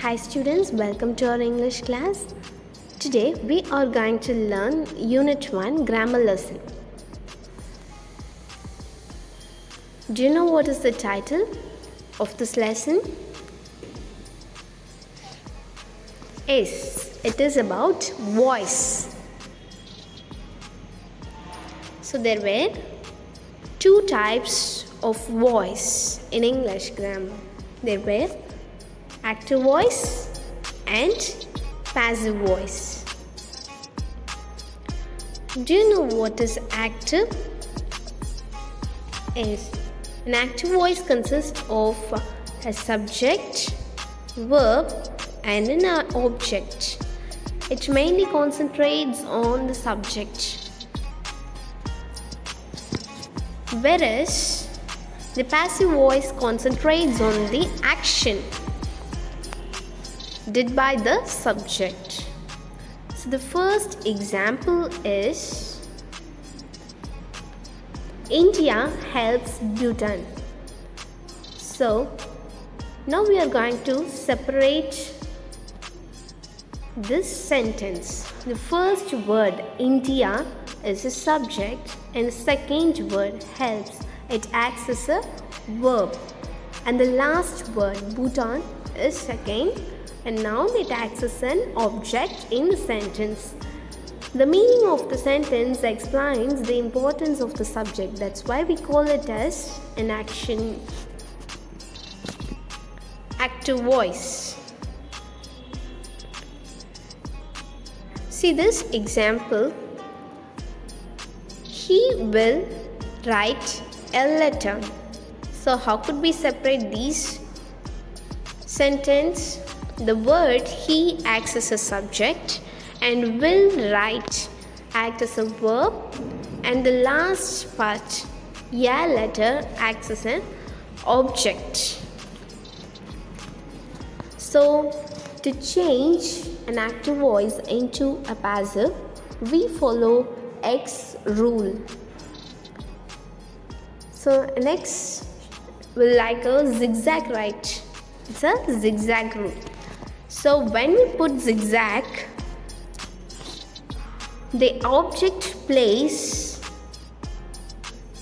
Hi students, welcome to our English class. Today we are going to learn Unit 1 grammar lesson. Do you know what is the title of this lesson? Yes, it is about voice. So there were two types of voice in English grammar. There were active voice and passive voice. Do you know what is active? Yes, an active voice consists of a subject, verb and an object. It mainly concentrates on the subject. Whereas the passive voice concentrates on the action did by the subject. So the first example is India helps Bhutan. So now we are going to separate this sentence. The first word India is a subject and the second word helps. It acts as a verb. And the last word Bhutan is second and now it acts as an object in the sentence. The meaning of the sentence explains the importance of the subject. That's why we call it as an action. Active voice. See this example. He will write a letter. So how could we separate these sentence? The word he acts as a subject and will write act as a verb, and the last part a letter acts as an object. So to change an active voice into a passive, we follow X rule. So next we'll like a zigzag, right? It's a zigzag rule. So when we put zigzag, the object place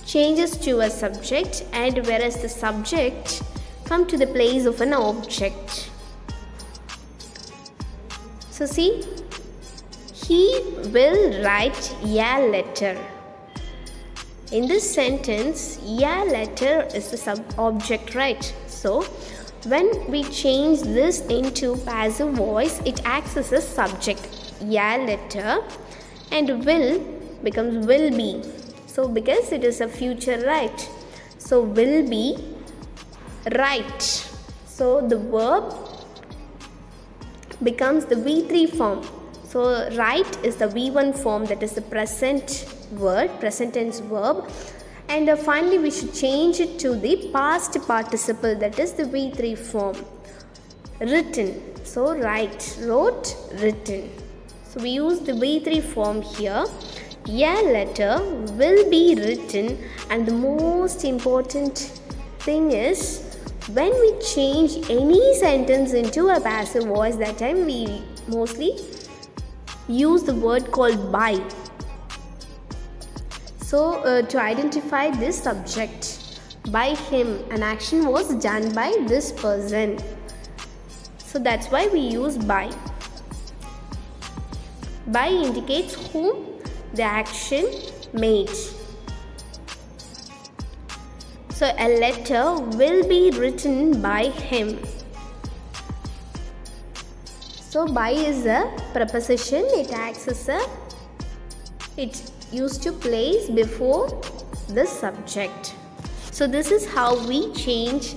changes to a subject, and whereas the subject come to the place of an object. So see, he will write a letter. In this sentence, a letter is the sub-object, right? So when we change this into passive voice, it acts as a subject, a letter, and will becomes will be. So because it is a future, right? So will be write. So the verb becomes the V3 form. So write is the V1 form, that is the present word, present tense verb. And finally we should change it to the past participle, that is the V3 form. Written. So write, wrote, written. So we use the V3 form here. A letter will be written, and the most important thing is when we change any sentence into a passive voice, that time we mostly use the word called by. So to identify this subject, by him, an action was done by this person. So that's why we use by. By indicates whom the action made. So a letter will be written by him. So by is a preposition. It acts as a, it used to place before the subject. So this is how we change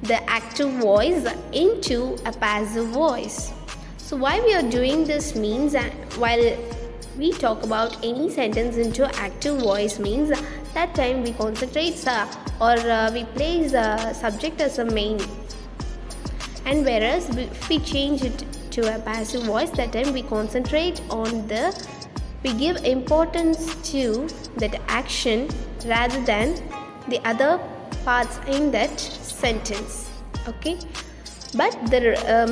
the active voice into a passive voice. So why we are doing this means, while we talk about any sentence into active voice, means that time we concentrate we place a subject as a main, and whereas if we change it to a passive voice, that time we concentrate on we give importance to that action rather than the other parts in that sentence. Okay, but the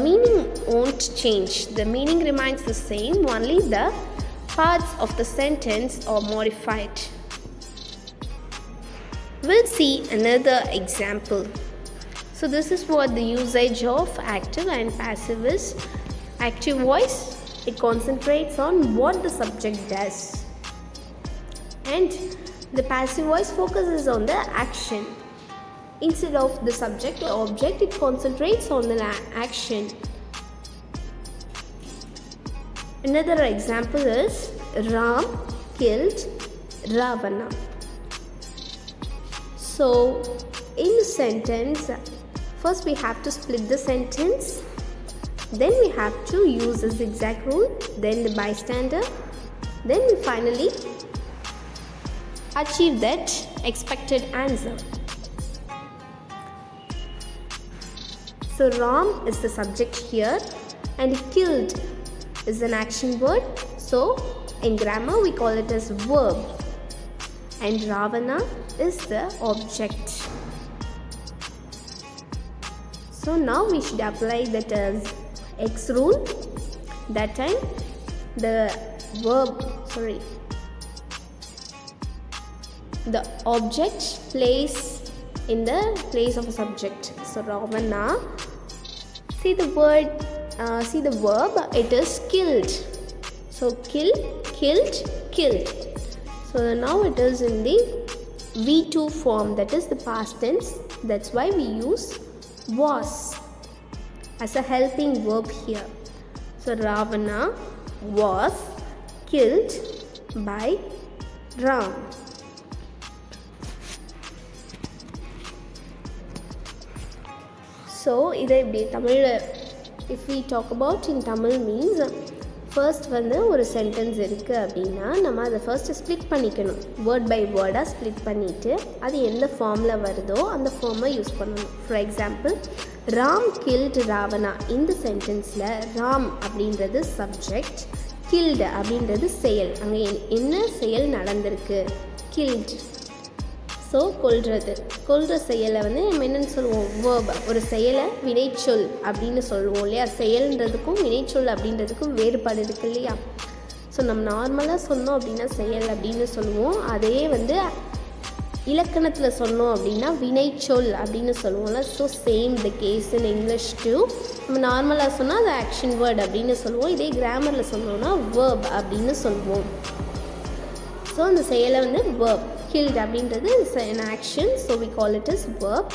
meaning won't change. The meaning remains the same, only the parts of the sentence are modified. We'll see another example. So this is what the usage of active and passive is. Active voice, it concentrates on what the subject does, and the passive voice focuses on the action. Instead of the subject or object, it concentrates on the action. Another example is Ram killed Ravana. So in the sentence, first we have to split the sentence, then we have to use the zigzag rule, then the bystander, then we finally achieve that expected answer. So Ram is the subject here and killed is an action word. So in grammar we call it as verb, and Ravana is the object. So now we should apply that as X rule. That time the object plays in the place of a subject. So Ravana, see the verb, it is killed. So kill, killed, killed. So now it is in the V2 form, that is the past tense. That's why we use was as a helping verb here. So Ravana was killed by Ram. So if we talk about in Tamil means, first வந்து ஒரு sentence இருக்குது அப்படின்னா நம்ம அதை first split பண்ணிக்கணும். Word by வேர்டாக split பண்ணிவிட்டு அது எந்த ஃபார்மில் வருதோ அந்த ஃபார்மை யூஸ் பண்ணணும். For example, Ram killed Ravana. இந்த சென்டென்ஸில் ராம் அப்படின்றது சப்ஜெக்ட், கில்டு அப்படின்றது செயல். அங்கே என்ன செயல் நடந்திருக்கு? கில்டு. ஸோ கொல்ற செயலை வந்து நம்ம என்னென்னு சொல்லுவோம்? வேர்ப். ஒரு செயலை வினைச்சொல் அப்படின்னு சொல்லுவோம் இல்லையா? செயல்ன்றதுக்கும் வினைச்சொல் அப்படின்றதுக்கும் வேறுபாடு இருக்குது இல்லையா? ஸோ நம்ம நார்மலாக சொன்னோம் அப்படின்னா செயல் அப்படின்னு சொல்லுவோம். அதே வந்து இலக்கணத்தில் சொன்னோம் அப்படின்னா வினைச்சொல் அப்படின்னு சொல்லுவோம்ல. So same the case in English too. நம்ம நார்மலாக சொன்னால் அது ஆக்ஷன் வேர்ட் அப்படின்னு சொல்லுவோம். இதே கிராமரில் சொன்னோம்னா வேர்ப் அப்படின்னு சொல்லுவோம். ஸோ அந்த செயலை வந்து வேர்ப். killed அப்படின்றது is an action, so we call it as verb.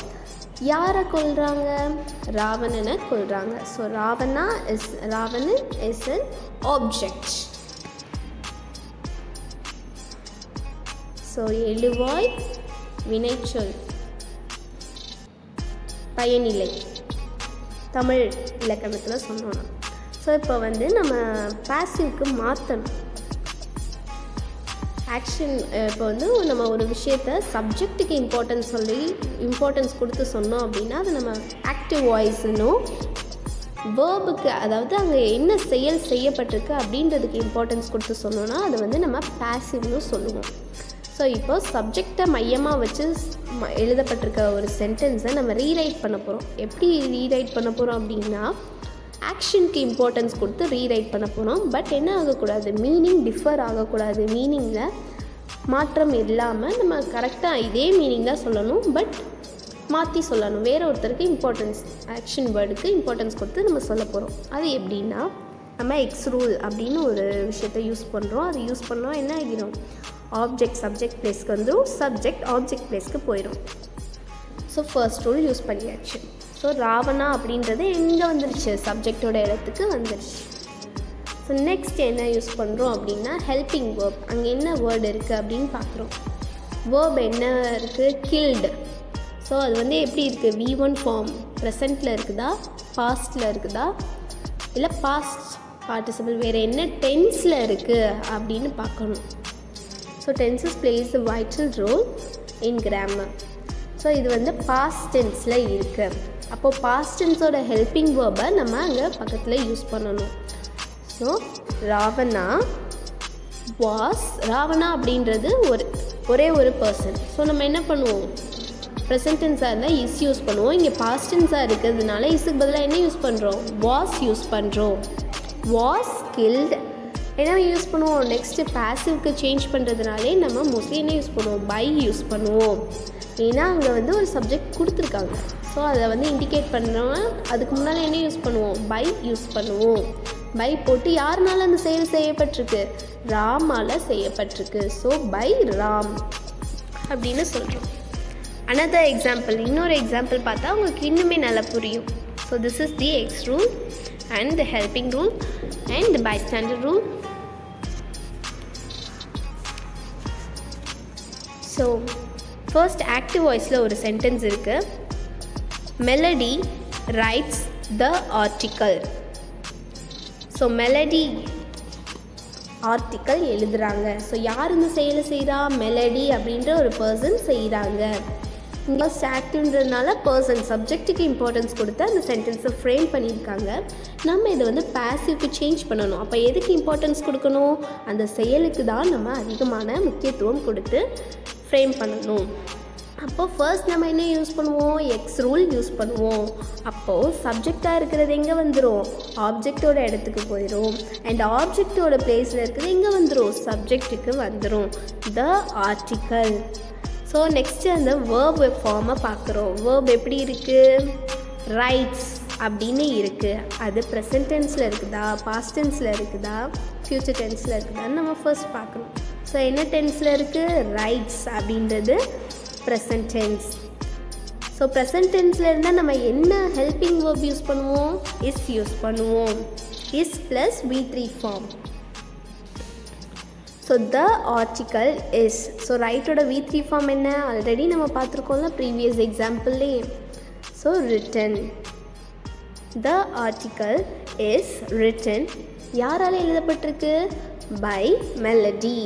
யாரை கொல்றாங்க? ராவணனை கொல்றாங்க. So Ravanan is an object. So எழுவாய் வினைச்சொல், பயனிலை, தமிழ் இலக்கணத்தில் சொன்னோன்னா. ஸோ இப்போ வந்து நம்ம பாசிவ்க்கு மாற்றணும். ஆக்ஷன் இப்போ வந்து நம்ம ஒரு விஷயத்தை சப்ஜெக்ட்டுக்கு இம்பார்ட்டன்ஸ் கொடுத்து சொன்னோம் அப்படின்னா அது நம்ம ஆக்டிவ் வாய்ஸ்னும், வேர்புக்கு அதாவது அங்கே என்ன செயல் செய்யப்பட்டிருக்கு அப்படின்றதுக்கு இம்பார்ட்டன்ஸ் கொடுத்து சொன்னோன்னா அது வந்து நம்ம பாசிவ்னு சொல்லுவோம். ஸோ இப்போ சப்ஜெக்டை மையமாக வச்சு எழுதப்பட்டிருக்க ஒரு சென்டென்ஸை நம்ம ரீரைட் பண்ண போகிறோம். எப்படி ரீரைட் பண்ண போகிறோம் அப்படின்னா ஆக்ஷனுக்கு இம்பார்ட்டன்ஸ் கொடுத்து ரீரைட் பண்ண போகிறோம். பட் என்ன ஆகக்கூடாது? மீனிங் டிஃபர் ஆகக்கூடாது. மீனிங்கில் மாற்றம் இல்லாமல் நம்ம கரெக்டாக இதே மீனிங் தான் சொல்லணும், பட் மாற்றி சொல்லணும். வேறு ஒருத்தருக்கு இம்பார்ட்டன்ஸ், ஆக்ஷன் வேர்டுக்கு இம்பார்ட்டன்ஸ் கொடுத்து நம்ம சொல்ல போகிறோம். அது எப்படின்னா நம்ம எக்ஸ் ரூல் அப்படின்னு ஒரு விஷயத்தை யூஸ் பண்ணுறோம். அது யூஸ் பண்ணோம் என்ன ஆகிடும்? ஆப்ஜெக்ட் சப்ஜெக்ட் பிளேஸ்க்கு வந்துடும், சப்ஜெக்ட் ஆப்ஜெக்ட் பிளேஸ்க்கு போயிடும். ஸோ ஃபர்ஸ்ட் ரூல் யூஸ் பண்ணியாச்சு. ஸோ ராவணா அப்படின்றது எங்கே வந்துருச்சு? சப்ஜெக்டோட இடத்துக்கு வந்துருச்சு. ஸோ நெக்ஸ்ட் என்ன யூஸ் பண்ணுறோம் அப்படின்னா ஹெல்பிங் வேர்ப். அங்கே என்ன வேர்டு இருக்குது அப்படின்னு பார்க்குறோம். வேர்ப் என்ன இருக்குது? கில்டு. ஸோ அது வந்து எப்படி இருக்குது? V1 ஃபார்ம் ப்ரெசண்ட்டில் இருக்குதா, பாஸ்ட்டில் இருக்குதா, இல்லை பாஸ்ட் பார்ட்டிசிபிள் வேறு என்ன டென்ஸில் இருக்குது அப்படின்னு பார்க்கணும். So tenses plays the vital role in grammar. So இது வந்து பாஸ்ட் டென்ஸில் இருக்குது. அப்போது பாஸ்ட் டென்ஸோட ஹெல்பிங் வேர்பை நம்ம அங்கே பக்கத்தில் யூஸ் பண்ணணும். ஸோ ராவணா அப்படின்றது ஒரே ஒரு பர்சன். ஸோ நம்ம என்ன பண்ணுவோம்? ப்ரெசன்ட் டென்ஸாக இருந்தால் இஸ் யூஸ் பண்ணுவோம். இங்கே பாஸ்ட் டென்ஸாக இருக்கிறதுனால இஸுக்கு பதிலாக என்ன யூஸ் பண்ணுறோம்? வாஸ் யூஸ் பண்ணுறோம். வாஸ் கில்ட் என்ன யூஸ் பண்ணுவோம்? நெக்ஸ்ட்டு பாசிவ்க்கு சேஞ்ச் பண்ணுறதுனாலே நம்ம மோஸ்ட்லி என்ன யூஸ் பண்ணுவோம்? பை யூஸ் பண்ணுவோம். ஏன்னா அங்கே வந்து ஒரு சப்ஜெக்ட் கொடுத்துருக்காங்க. ஸோ அதை வந்து இண்டிகேட் பண்ணோன்னா அதுக்கு முன்னால் என்ன யூஸ் பண்ணுவோம்? பை யூஸ் பண்ணுவோம். பை போட்டு யாருனால அந்த செயல் செய்யப்பட்டிருக்கு? ராமால் செய்யப்பட்டிருக்கு. ஸோ பை ராம் அப்படின்னு சொல்கிறோம். அனதர் எக்ஸாம்பிள், இன்னொரு எக்ஸாம்பிள் பார்த்தா உங்களுக்கு இன்னுமே நல்லா புரியும். So this is the X rule and the helping rule and the bystander rule. So first active voiceல ஒரு sentence இருக்கு. Melody writes the article. So melody article எழுதுகிறாங்க. ஸோ யார் இந்த செயலை செய்கிறா? மெலடி அப்படின்ற ஒரு பர்சன் செய்கிறாங்க. இங்கே ஆக்டிவ்ன்றதுனால பர்சன் சப்ஜெக்ட்டுக்கு இம்பார்ட்டன்ஸ் கொடுத்து அந்த சென்டென்ஸை ஃப்ரேம் பண்ணியிருக்காங்க. நம்ம இதை வந்து பாசிவ்க்கு சேஞ்ச் பண்ணணும். அப்போ எதுக்கு இம்பார்ட்டன்ஸ் கொடுக்கணும்? அந்த செயலுக்கு தான் நம்ம அதிகமான முக்கியத்துவம் கொடுத்து ஃப்ரேம் பண்ணணும். அப்போது ஃபர்ஸ்ட் நம்ம என்ன யூஸ் பண்ணுவோம்? எக்ஸ் ரூல் யூஸ் பண்ணுவோம். அப்போது சப்ஜெக்டாக இருக்கிறது எங்கே வந்துடும்? ஆப்ஜெக்டோட இடத்துக்கு போயிடும். அண்ட் ஆப்ஜெக்டோட பிளேஸில் இருக்கிறது எங்கே வந்துடும்? சப்ஜெக்ட்டுக்கு வந்துடும். த ஆர்டிக்கல். ஸோ நெக்ஸ்ட்டு அந்த வேர்ப் ஃபார்மை பார்க்குறோம். வேர்ப் எப்படி இருக்குது? ரைட்ஸ் அப்படின்னு இருக்குது. அது ப்ரெசன்ட் டென்ஸில் இருக்குதா, பாஸ்ட் டென்ஸில் இருக்குதா, ஃப்யூச்சர் டென்ஸில் இருக்குதான்னு நம்ம ஃபர்ஸ்ட் பார்க்கணும். ஸோ என்ன டென்ஸில் இருக்குது? ரைட்ஸ் அப்படின்றது ப்ரெசன்ட் டென்ஸ். ஸோ ப்ரெசன்ட் டென்ஸில் இருந்தால் நம்ம என்ன ஹெல்பிங் வேர்ப் யூஸ் பண்ணுவோம்? இஸ் யூஸ் பண்ணுவோம். Is plus V3 form. So the article is. So ரைட்டோட V3 ஃபார்ம் என்ன? ஆல்ரெடி நம்ம பார்த்துருக்கோம்ல ப்ரீவியஸ் எக்ஸாம்பிள்லேயே. So written. The article is written. யாரால் எழுதப்பட்டிருக்கு? By melody.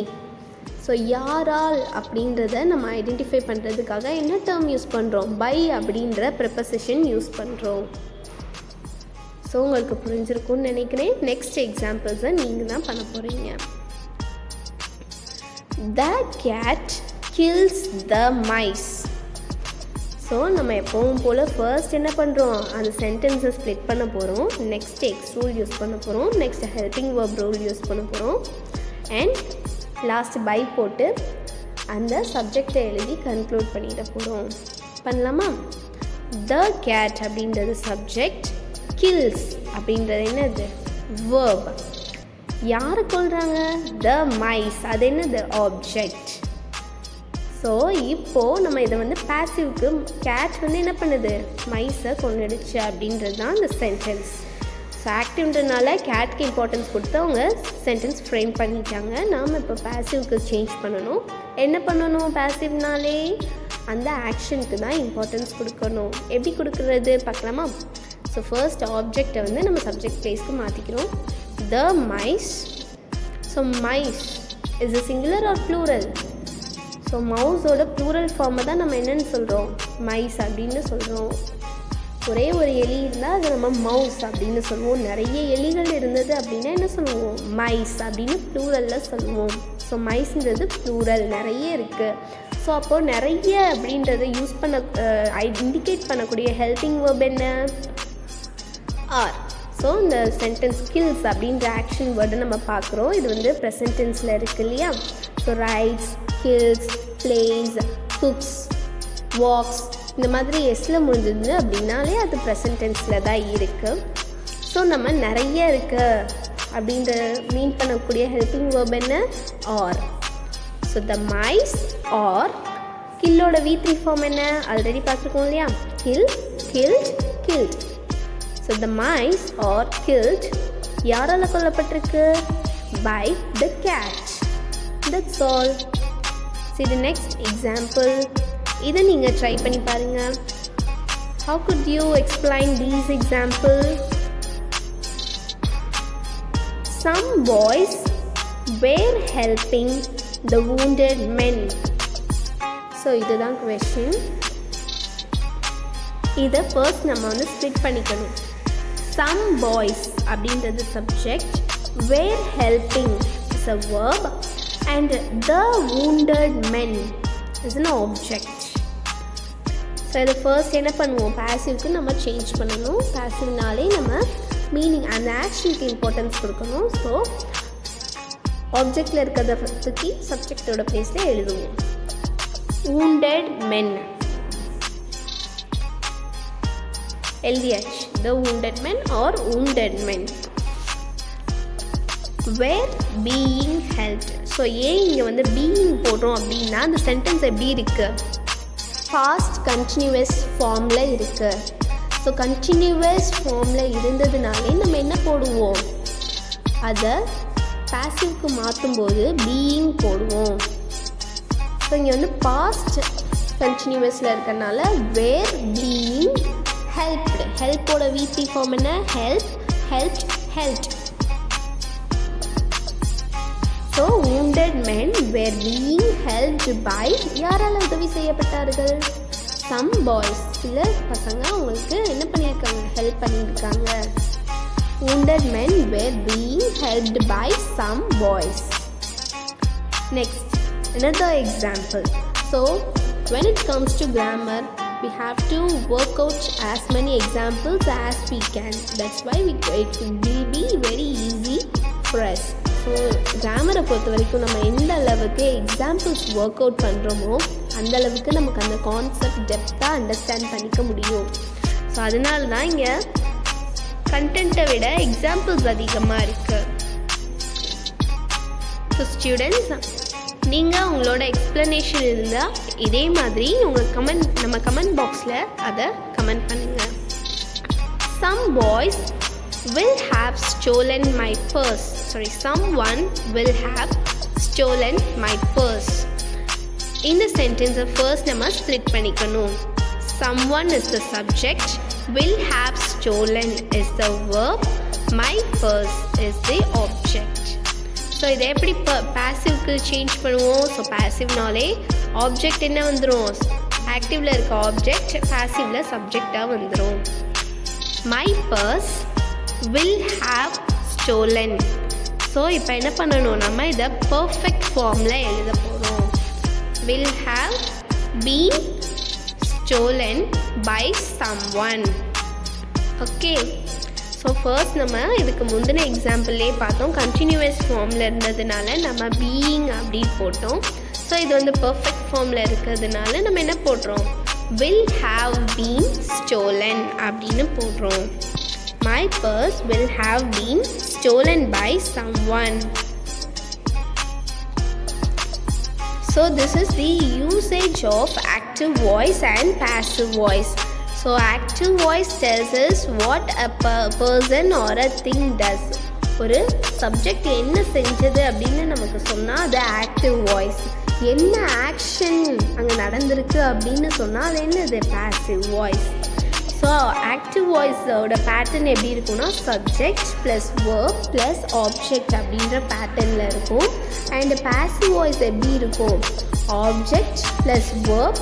ஸோ யாரால் அப்படின்றத நம்ம ஐடென்டிஃபை பண்ணுறதுக்காக என்ன டேர்ம் யூஸ் பண்ணுறோம்? பை அப்படின்ற ப்ரிப்போசிஷன் யூஸ் பண்ணுறோம். ஸோ உங்களுக்கு புரிஞ்சிருக்கும்னு நினைக்கிறேன். நெக்ஸ்ட் எக்ஸாம்பிள்ஸை நீங்கள் தான் பண்ண போகிறீங்க. The cat kills the mice. So நம்ம எப்பவும் போல் ஃபர்ஸ்ட் என்ன பண்ணுறோம்? அந்த சென்டென்ஸை ஸ்ப்ளிட் பண்ண போகிறோம். நெக்ஸ்ட் எக்ஸ் ரூல் யூஸ் பண்ண போகிறோம். Next helping verb rule use பண்ண போகிறோம். அண்ட் லாஸ்ட் பை போட்டு அந்த சப்ஜெக்டை எழுதி கன்க்ளூட் பண்ணிட போகிறோம். பண்ணலாமா? த கேட் அப்படின்றது சப்ஜெக்ட். கில்ஸ் அப்படின்றது என்னது? வேர்ப். யாரை கொல்றாங்க? த மைஸ். அது என்னது? ஆப்ஜெக்ட். ஸோ இப்போது நம்ம இதை வந்து பாசிவ்க்கு கேட் வந்து என்ன பண்ணுது? மைஸை கொன்னுடுச்சு அப்படின்றது தான் இந்த சென்டென்ஸ். ஸோ ஆக்டிவ்ன்றதுனால கேட்க்கு இம்பார்ட்டன்ஸ் கொடுத்து அவங்க சென்டென்ஸ் ஃப்ரேம் பண்ணிட்டாங்க. நாம் இப்போ பாசிவ்க்கு சேஞ்ச் பண்ணணும். என்ன பண்ணணும்? பாசிவ்னாலே அந்த ஆக்ஷனுக்கு தான் இம்பார்ட்டன்ஸ் கொடுக்கணும். எப்படி கொடுக்குறது பார்க்கலாமா? ஸோ ஃபர்ஸ்ட் ஆப்ஜெக்டை வந்து நம்ம சப்ஜெக்ட் பிளேஸ்க்கு மாற்றிக்கிறோம். The mice. So mice is a singular or plural? So மவுஸோட ப்ளூரல் ஃபார்மை தான் நம்ம என்னென்னு சொல்கிறோம்? மைஸ் அப்படின்னு சொல்கிறோம். ஒரே ஒரு எலி இருந்தால் அதை நம்ம மவுஸ் அப்படின்னு சொல்லுவோம். நிறைய எலிகள் இருந்தது அப்படின்னா என்ன சொல்லுவோம்? மைஸ் அப்படின்னு ப்ளூரலில் சொல்லுவோம். ஸோ மைஸ்ன்றது ப்ளூரல், நிறைய இருக்குது. ஸோ அப்போது நிறைய அப்படின்றத யூஸ் பண்ண இண்டிகேட் பண்ணக்கூடிய ஹெல்பிங் வேர்ப் என்ன? ஆர். ஸோ இந்த சென்டென்ஸ் கில்ஸ் அப்படின்ற ஆக்ஷன் வேர்டை நம்ம பார்க்குறோம். இது வந்து ப்ரெசன்ட் டென்ஸில் இருக்குது இல்லையா? So writes, kills, plays, cooks, walks இந்த மாதிரி எஸ்ஸில் முடிஞ்சது அப்படின்னாலே அது ப்ரெசன்ட் டென்ஸில் தான் இருக்குது. ஸோ நம்ம நிறைய இருக்குது அப்படின்ற மீன் பண்ணக்கூடிய ஹெல்பிங் வேர்ப் என்ன? Are. So the mice are. கில்லோட V3 ஃபார்ம் என்ன? ஆல்ரெடி பார்த்துருக்கோம் இல்லையா? Kill, killed, killed. So the mice are killed. யாரால் கொல்லப்பட்டிருக்கு? By the cat. That's all. See the next example. இதை நீங்கள் ட்ரை பண்ணி பாருங்கள். How could you explain these examples? Some boys were helping the wounded men. So இதுதான் question. இதை first நம்ம வந்து ஸ்ப்ளிட் பண்ணிக்கணும். Some boys அப்படின்றது subject, were helping is a verb, and the wounded men is an object. So இதை first என்ன பண்ணுவோம், பாசிவ்க்கு நம்ம சேஞ்ச் பண்ணணும். பாசிவ்னாலே நம்ம மீனிங் அந்த ஆக்ஷனுக்கு இம்பார்ட்டன்ஸ் கொடுக்கணும். ஸோ ஆப்ஜெக்டில் இருக்கிறத தூக்கி சப்ஜெக்டோட பிளேஸில் எழுதுவோம். wounded men எழுதியாச்சு. the wounded men or wounded men were being helped. So ஏன் இங்கே வந்து being போடுறோம் அப்படின்னா அந்த சென்டென்ஸ் எப்படி இருக்குது, past continuous ஃபார்மில் இருக்குது. ஸோ கண்டினியூவஸ் ஃபார்மில் இருந்ததுனாலே நம்ம என்ன போடுவோம், அதை பாசிவ்க்கு மாற்றும்போது பீயிங் போடுவோம். ஸோ இங்கே வந்து பாஸ்ட் கண்டினியூவஸில் இருக்கிறனால வேர் பீயிங் ஹெல்ப்டு. ஹெல்ப்போட வீக்லி ஃபார்ம் என்ன, help, helped, helped. So wounded men were being helped by யாரால் உதவி செய்யப்பட்டார்கள், some boys. சில பசங்க அவங்களுக்கு என்ன பண்ணியிருக்காங்க, ஹெல்ப் பண்ணியிருக்காங்க. wounded men were being helped by some boys. Next, another example. So when it comes to grammar, we have to work out as many examples as we can. That's why it will be very easy for us. So கிராமரை பொறுத்த வரைக்கும் நம்ம எந்த அளவுக்கு examples work out பண்ணுறோமோ அந்த அளவுக்கு நமக்கு அந்த கான்செப்ட் டெப்த்தாக அண்டர்ஸ்டாண்ட் பண்ணிக்க முடியும். ஸோ அதனால தான் இங்கே கண்டென்ட்டை விட எக்ஸாம்பிள்ஸ் அதிகமாக இருக்குது. ஸோ ஸ்டூடெண்ட்ஸ், நீங்கள் உங்களோட எக்ஸ்ப்ளனேஷன் இருந்தால் இதே மாதிரி உங்கள் நம்ம கமெண்ட் பாக்ஸில் அதை கமெண்ட் பண்ணுங்கள். Some boys will have stolen my purse. Someone will have stolen my purse. இந்த சென்டென்ஸை ஃபர்ஸ்ட் நம்ம ஸ்ப்ளிட் பண்ணிக்கணும். Someone is the subject, will have stolen is the verb, my purse is the object. So இதை எப்படி பாசிவ்க்கு change பண்ணுவோம். So பாசிவ்னாலே object என்ன வந்துடும், ஆக்டிவில் இருக்க ஆப்ஜெக்ட் பாசிவில் சப்ஜெக்டாக வந்துடும். My purse will have stolen. So இப்போ என்ன பண்ணணும், நம்ம இதை பர்ஃபெக்ட் ஃபார்மில் எழுத போகிறோம். will have been stolen by someone. Okay, so first நம்ம இதுக்கு முந்தின எக்ஸாம்பிள்லேயே பார்த்தோம், கண்டினியூவஸ் ஃபார்மில் இருந்ததுனால நம்ம பீயிங் அப்படி போட்டோம். ஸோ இது வந்து பர்ஃபெக்ட் ஃபார்மில் இருக்கிறதுனால நம்ம என்ன போடுறோம், will have been stolen அப்படின்னு போடுறோம். My purse will have been stolen by someone. So this is the usage of active voice and passive voice. So active voice tells us what a person or a thing does. ஒரு subject என்ன செஞ்சது அப்படின்னு நமக்கு சொன்னால் அது active voice. என்ன action அங்கே நடந்திருக்கு அப்படின்னு சொன்னால் அது என்னது, பாசிவ் வாய்ஸ். ஸோ ஆக்டிவ் வாய்ஸோட பேட்டர்ன் எப்படி இருக்கும்னா subject plus verb plus object அப்படின்ற பேட்டர்னில் இருக்கும். அண்ட் பாசிவ் வாய்ஸ் எப்படி இருக்கும், ஆப்ஜெக்ட் ப்ளஸ் வேர்ப்,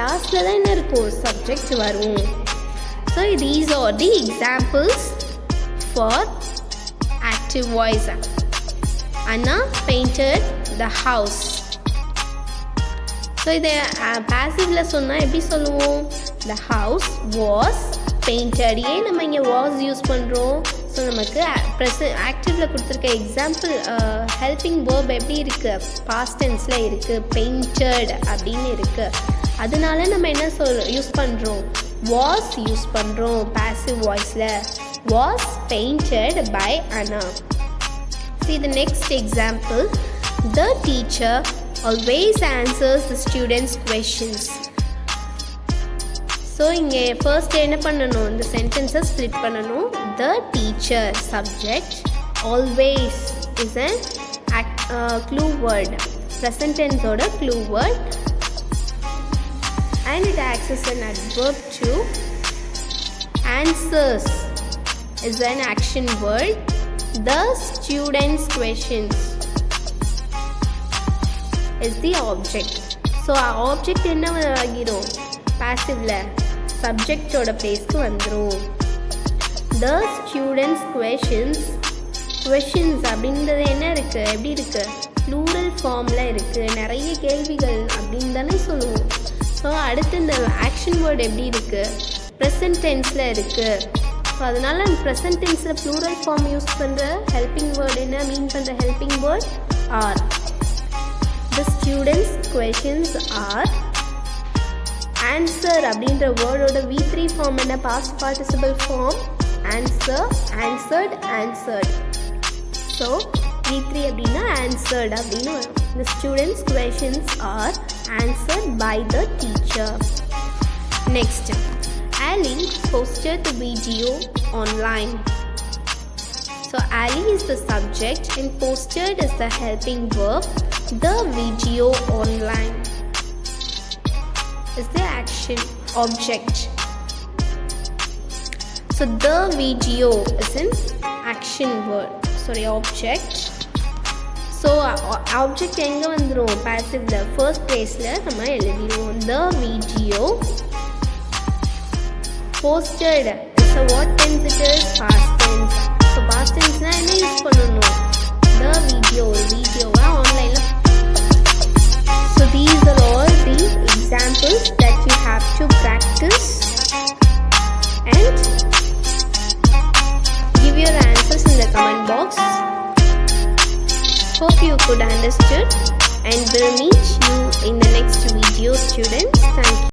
லாஸ்ட்டில் தான் என்ன இருக்கும், சப்ஜெக்ட் வரும். So these R the examples for active voice. Anna painted the house. So இதை பாசிவில் சொன்னால் எப்படி சொல்லுவோம், the house was painted. ஏன் நம்ம இங்கே was யூஸ் பண்ணுறோம், ஸோ நமக்கு ஆக்டிவில் கொடுத்துருக்க எக்ஸாம்பிள் ஹெல்பிங் வேர்ப் எப்படி இருக்குது, பாஸ்ட் டென்ஸில் இருக்குது, பெயிண்டட் அப்படின்னு இருக்குது. அதனால நம்ம என்ன யூஸ் பண்ணுறோம், was யூஸ் பண்ணுறோம். பாசிவ் வாய்ஸில் was painted by Anna. See the next example. The teacher always answers the students' questions. So இங்கே ஃபர்ஸ்ட் என்ன பண்ணணும், இந்த சென்டென்ஸை ஸ்ப்ளிட் பண்ணணும். The teacher subject, always is an clue word, present டென்ஸோட clue word, and it acts as an adverb too. Answers is an action word. The students' questions is the object. So object என்ன ஆகிரும், பாசிவ்ல சப்ஜெக்டோட பிளேஸ்க்கு வந்துடும். த students questions அப்படின்றது என்ன இருக்குது, எப்படி இருக்குது, ப்ளூரல் ஃபார்மில் இருக்குது, நிறைய கேள்விகள் அப்படின்னு தானே சொல்லுவோம். ஸோ அடுத்து இந்த ஆக்ஷன் வேர்டு எப்படி இருக்குது, ப்ரெசன்ட் டென்ஸில் இருக்குது. ஸோ அதனால் ப்ரெசன்ட் டென்ஸில் ப்ளூரல் ஃபார்ம் யூஸ் பண்ணுற ஹெல்பிங் வேர்டு என்ன மீன் பண்ணுற helping word are. The students questions are. Answer அப்படின்ற வேர்டோட V3 ஃபார்ம் என்ன, past participle form answer, answered, answered. So V3 அப்படின்னா ஆன்சர்ட் அப்படின்னு வரும். The students' questions are answered by the teacher. Next, Ali posted the video online. So Ali is the subject and posted is the helping verb. The video online is the action object. So the video is an action word, object. So object எங்கே வந்துடும், பேசிவ்ல first பிளேஸில் நம்ம எழுதிடுவோம். The video posted it's a what tense it is, past tense. So past டென்ஸ்னால் என்ன use பண்ணணும், the வீடியோவை ஆன்லைனில். So these are all the examples that you have to practise and give your answers in the comment box. Hope you could understood and will meet you in the next video, students. Thank you.